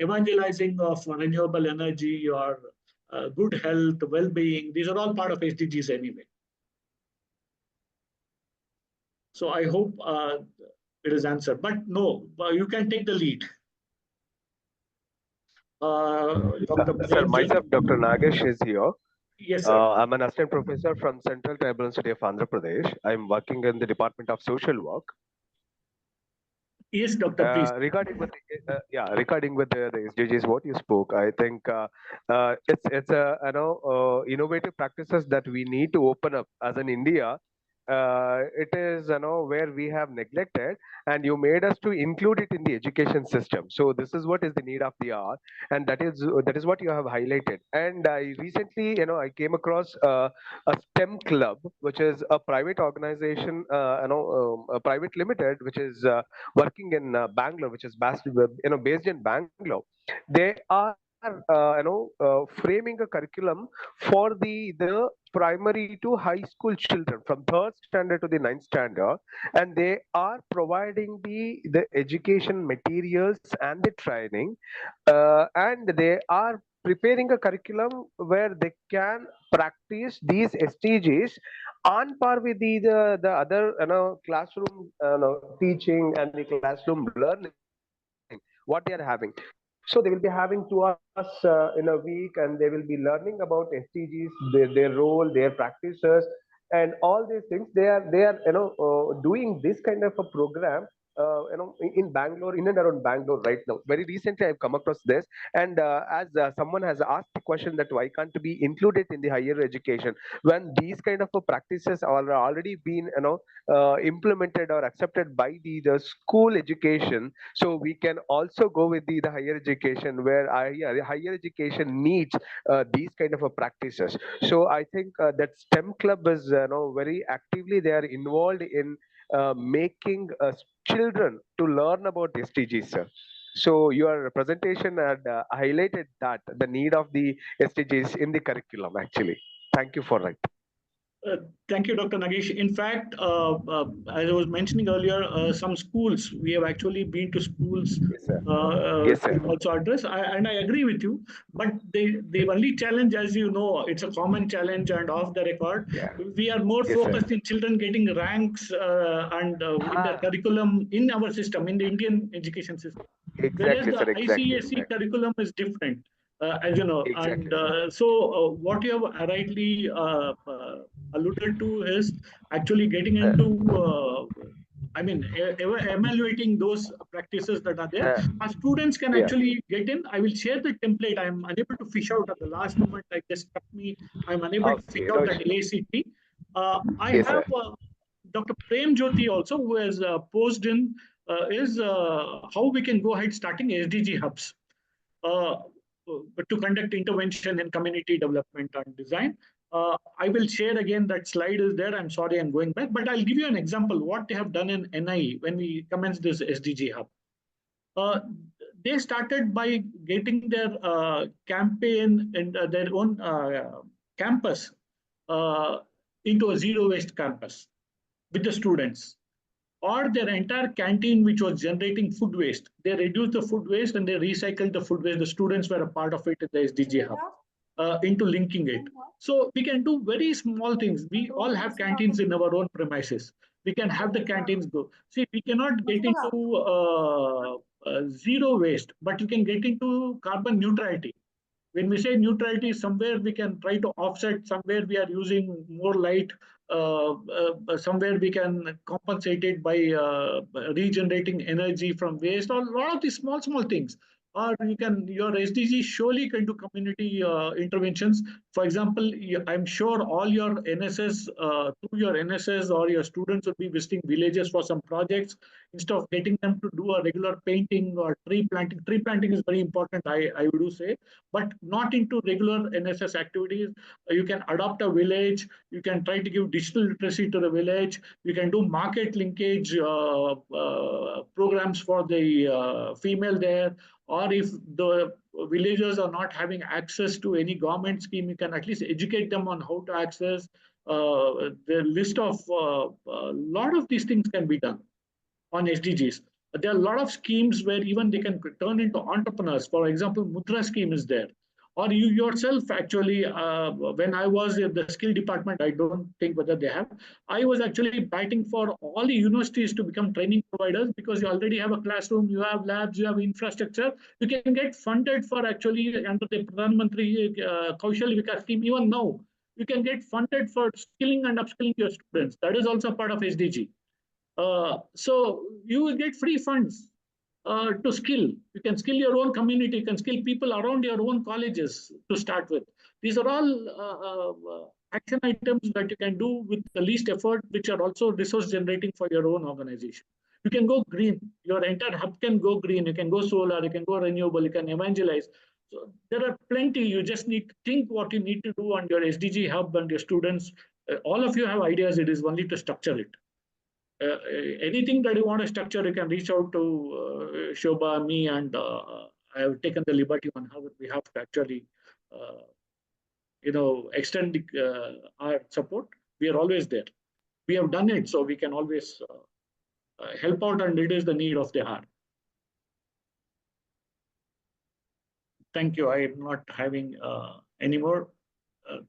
evangelizing of renewable energy or good health, well-being. These are all part of SDGs anyway. So I hope it is answered. But no, you can take the lead. Sir, myself, Dr. Nagesh is here. Yes, sir. I'm an assistant professor from Central Tribal City of Andhra Pradesh. I'm working in the Department of Social Work. Yes, Doctor, please. Regarding with the SDGs, what you spoke, I think it's innovative practices that we need to open up as an India it is where we have neglected, and you made us to include it in the education system. So this is what is the need of the hour, and that is what you have highlighted. And I recently, I came across a STEM club, which is a private organization, a private limited, which is working in Bangalore, which is based in Bangalore. They are framing a curriculum for the primary to high school children from third standard to the ninth standard, and they are providing the education materials and the training, and they are preparing a curriculum where they can practice these SDGs on par with the other classroom teaching and the classroom learning what they are having. So they will be having 2 hours in a week, and they will be learning about SDGs, their role, their practices, and all these things. They are doing this kind of a program in Bangalore, in and around Bangalore right now. Very recently I've come across this, and as someone has asked the question that why can't be included in the higher education when these kind of practices are already been implemented or accepted by the school education. So we can also go with the higher education, where higher education needs these kind of practices. So I think that STEM club is very actively they are involved in making children to learn about SDGs, sir. So your presentation had highlighted that the need of the SDGs in the curriculum. Actually, thank you for that. Thank you, Dr. Nagesh. In fact, as I was mentioning earlier, some schools, we have actually been to schools Yes, sir. Yes, sir. to also address, and I agree with you, but the only challenge, as you know, it's a common challenge and off the record, Yeah. we are more Yes, sir. focused in children getting ranks and in the curriculum in our system, in the Indian education system. Whereas Exactly, the sir. Exactly. ICSE curriculum is different, as you know. Exactly. And so, what you have rightly alluded to is actually getting into, I mean, evaluating those practices that are there. Our students can Yeah. actually get in. I will share the template. I'm unable to fish out at the last moment. I just struck me. I'm unable to fish Okay. out No that issue. ACT. I Yes, have sir. Dr. Prem Jyoti also, who has posed in is how we can go ahead starting SDG hubs uh, to conduct intervention in community development and design. I will share again that slide is there. I'm sorry I'm going back, but I'll give you an example what they have done in NIE when we commenced this SDG hub. Uh, they started by getting their campaign and their own campus uh, into a zero waste campus with the students, or their entire canteen, which was generating food waste. They reduced the food waste and they recycled the food waste. The students were a part of it in the SDG hub, into linking it. So we can do very small things. We all have canteens in our own premises. We can have the canteens go. See, we cannot get into zero waste, but you can get into carbon neutrality. When we say neutrality, somewhere we can try to offset, somewhere we are using more light, somewhere we can compensate it by regenerating energy from waste, or a lot of these small things. Or you can, your SDG surely can do community interventions. For example, I'm sure all your NSS, through your NSS or your students will be visiting villages for some projects. Instead of getting them to do a regular painting or tree planting is very important, I would say, but not into regular NSS activities. You can adopt a village. You can try to give digital literacy to the village. You can do market linkage programs for the female there. Or if the villagers are not having access to any government scheme, you can at least educate them on how to access. The list of a lot of these things can be done on SDGs. There are a lot of schemes where even they can turn into entrepreneurs. For example, Mudra scheme is there. Or you yourself, actually, when I was in the skill department, I don't think whether they have, I was actually batting for all the universities to become training providers, because you already have a classroom, you have labs, you have infrastructure. You can get funded for actually under the Pradhan Mantri Kaushal Vikas scheme. Even now, you can get funded for skilling and upskilling your students. That is also part of SDG. So you will get free funds to skill. You can skill your own community. You can skill people around your own colleges to start with. These are all action items that you can do with the least effort, which are also resource generating for your own organization. You can go green. Your entire hub can go green. You can go solar. You can go renewable. You can evangelize. So there are plenty. You just need to think what you need to do on your SDG hub and your students. All of you have ideas. It is only to structure it. Anything that you want to structure, you can reach out to Shobha, me, and I have taken the liberty on how we have to actually, extend our support. We are always there. We have done it, so we can always help out, and it is the need of the hour. Thank you. I am not having any more.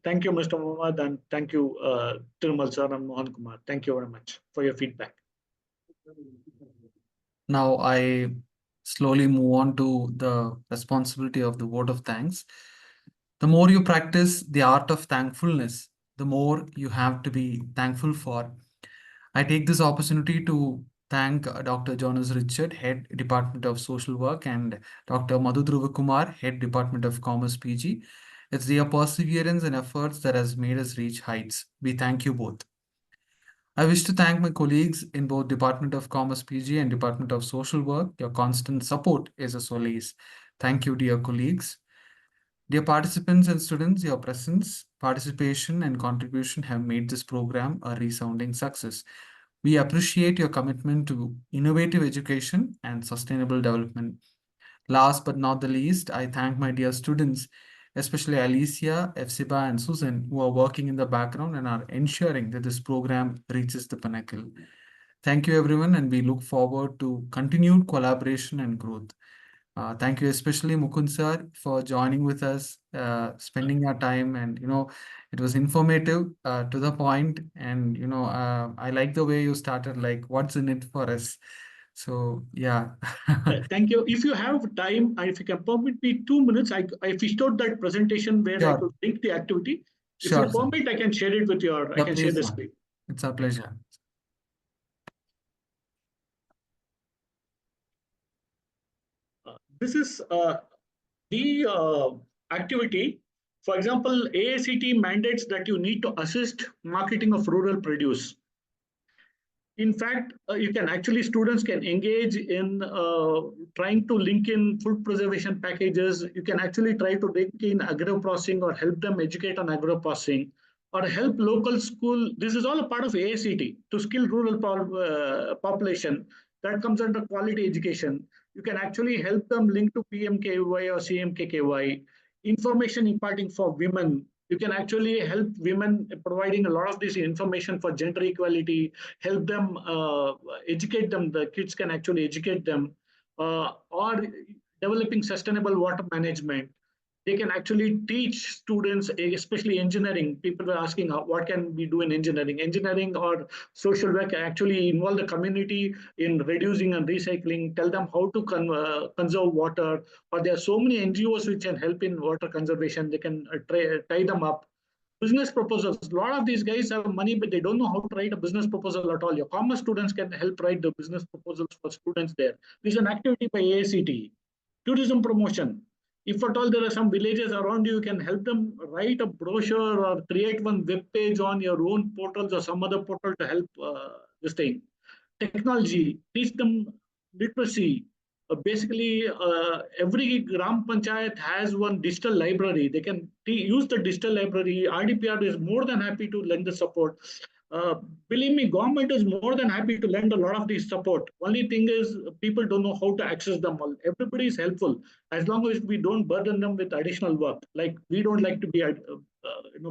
Thank you, Mr. Muhammad, and thank you, Tirumal sir and Mohan Kumar. Thank you very much for your feedback. Now I slowly move on to the responsibility of the vote of thanks. The more you practice the art of thankfulness, the more you have to be thankful for. I take this opportunity to thank Dr. Jonas Richard, Head Department of Social Work, and Dr. Madhu Dhruva Kumar, Head Department of Commerce PG. It's their perseverance and efforts that has made us reach heights. We thank you both. I wish to thank my colleagues in both Department of Commerce PG and Department of Social Work. Your constant support is a solace. Thank you, dear colleagues. Dear participants and students, your presence, participation, and contribution have made this program a resounding success. We appreciate your commitment to innovative education and sustainable development. Last but not the least, I thank my dear students, especially Alicia, Efsiba, and Susan, who are working in the background and are ensuring that this program reaches the pinnacle. Thank you, everyone, and we look forward to continued collaboration and growth. Thank you, especially Mukund sir, for joining with us, spending your time, and it was informative, to the point, and I like the way you started, like, what's in it for us. So yeah. Thank you. If you have time, and if you can permit me 2 minutes, I fished out that presentation where I Sure. could link the activity. If Sure, you sir. permit, I can share it with your. I Yeah, can share please, the sir. screen. It's our pleasure. This is the activity. For example, AICT mandates that you need to assist marketing of rural produce. In fact, you can actually, students can engage in trying to link in food preservation packages. You can actually try to link in agro processing or help them educate on agro processing or help local school. This is all a part of AICT to skill rural population. That comes under quality education. You can actually help them link to PMKY or CMKKY. Information imparting for women. You can actually help women providing a lot of this information for gender equality, help them educate them. The kids can actually educate them, or developing sustainable water management. They can actually teach students, especially engineering. People were asking what can we do in engineering. Engineering or social work actually involve the community in reducing and recycling, tell them how to conserve water. Or there are so many NGOs which can help in water conservation. They can tie them up. Business proposals. A lot of these guys have money, but they don't know how to write a business proposal at all. Your commerce students can help write the business proposals for students there. This is an activity by AICTE. Tourism promotion. If at all there are some villages around you, you can help them write a brochure or create one web page on your own portals or some other portal to help this thing. Technology, teach them literacy. Basically, every Gram Panchayat has one digital library. They can use the digital library. RDPR is more than happy to lend the support. Uh, Believe me, government is more than happy to lend a lot of this support. Only thing is, people don't know how to access them all. Everybody is helpful as long as we don't burden them with additional work. Like we don't like to be,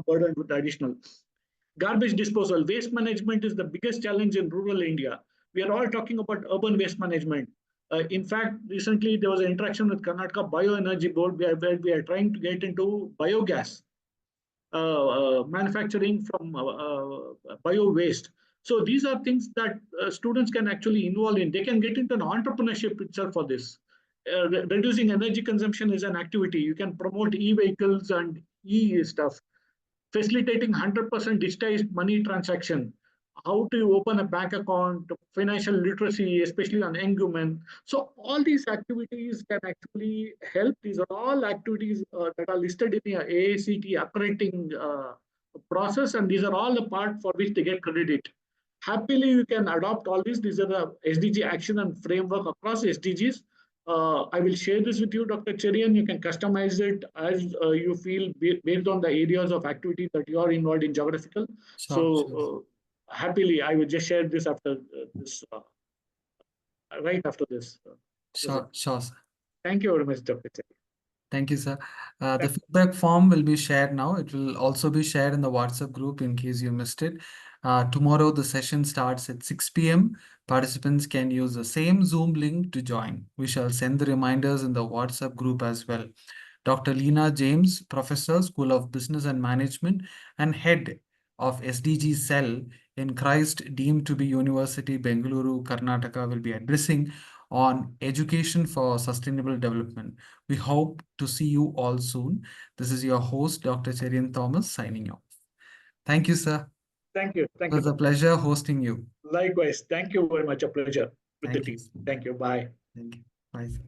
burdened with additional. Garbage disposal, waste management is the biggest challenge in rural India. We are all talking about urban waste management. In fact, recently there was an interaction with Karnataka Bioenergy Board where we are trying to get into biogas manufacturing from bio waste. So these are things that students can actually involve in. They can get into an entrepreneurship itself for this. Reducing energy consumption is an activity. You can promote e-vehicles and e-stuff. Facilitating 100% digitized money transaction. How to open a bank account, financial literacy, especially on young women. So all these activities can actually help. These are all activities that are listed in the AICT accrediting process, and these are all the part for which they get credited. Happily, you can adopt all these. These are the SDG action and framework across SDGs. I will share this with you, Dr. Cherian. You can customize it as you feel based on the areas of activity that you are involved in geographical. Sure, sure, So, happily, I will just share this after this, right after this. sure, sir. Thank you very much, Dr. Cherian. Thank you, sir. The feedback form will be shared now. It will also be shared in the WhatsApp group in case you missed it. Tomorrow, the session starts at 6 p.m. Participants can use the same Zoom link to join. We shall send the reminders in the WhatsApp group as well. Dr. Leena James, Professor, School of Business and Management, and Head of SDG Cell in Christ deemed to be University, Bengaluru, Karnataka, will be addressing on education for sustainable development. We hope to see you all soon. This is your host, Dr. Cherian Thomas, signing off. Thank you, sir. Thank you. It Thank was you. a pleasure hosting you. Likewise. Thank you very much. A pleasure with the Thank you. team. Thank you. Bye. Thank you. Bye, sir.